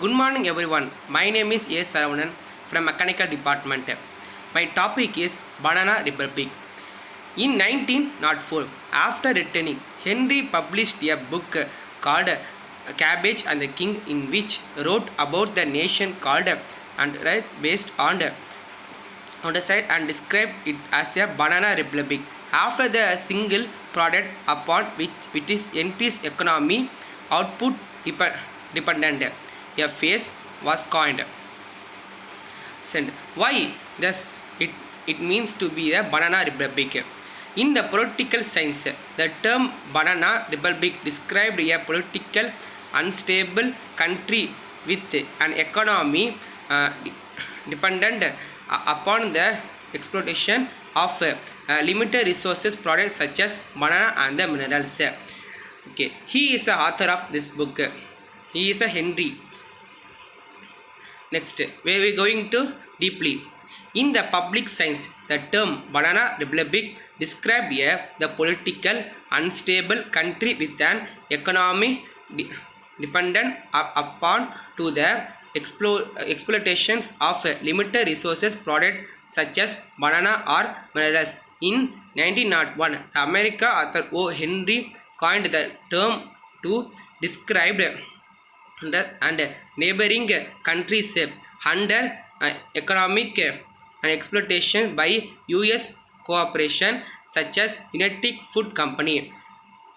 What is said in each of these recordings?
Good morning everyone. My name is A. Saravanan from Mechanical Department. My topic is Banana Republic. In 1904, after returning, Henry published a book called Cabbage and the King, in which wrote about the nation called and based on the side and described it as a banana republic. After the single product upon which is entry's economy output dependent, a phrase was coined. And why does it means to be a banana republic? In the political science, the term banana republic described a political unstable country with an economy dependent upon the exploitation of limited resources products such as banana and the minerals. Okay, he is the author of this book. He is a Henry. Next, where we going to deeply. In the public science, the term banana republic describes the political unstable country with an economy dependent upon to the exploitations of limited resources products such as banana or minerals. In 1901, America author O. Henry coined the term to describe and neighboring countries under economic exploitation by U.S. cooperation such as United Food Company.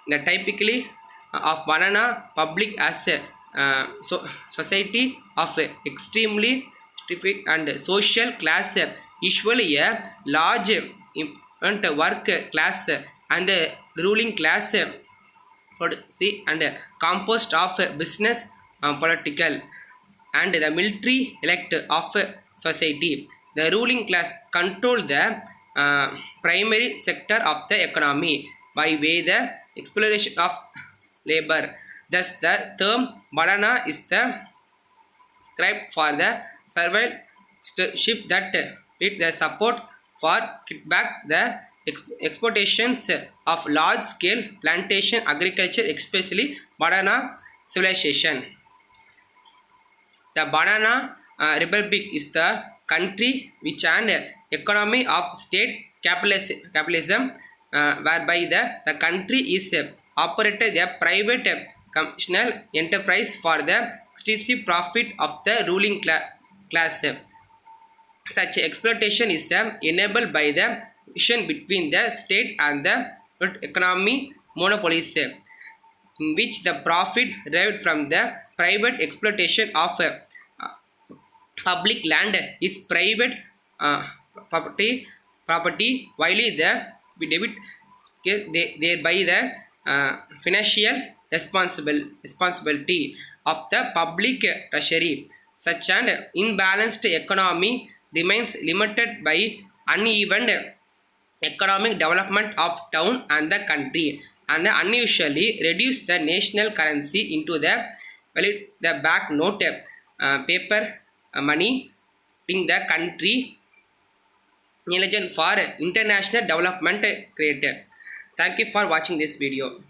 The typically of banana public as a society of extremely specific and social class, usually a large work class and ruling class and composed of business, political and the military elect of society. The ruling class control the primary sector of the economy by way the exploitation of labor. Thus, the term banana is the script for the survivorship that it the support for kickback the exportations of large-scale plantation agriculture, especially banana civilization. The banana republic is the country which an economy of state capitalism, whereby the country is operated a private commercial enterprise for the exclusive profit of the ruling class. Such exploitation is enabled by the vision between the state and the economy monopolies, in which the profit derived from the private exploitation of public land is private property, while the debit thereby the financial responsibility of the public treasury. Such an imbalanced economy remains limited by uneven economic development of town and the country, and unusually reduce the national currency into the back note paper money in the country intelligent for international development created. Thank you for watching this video.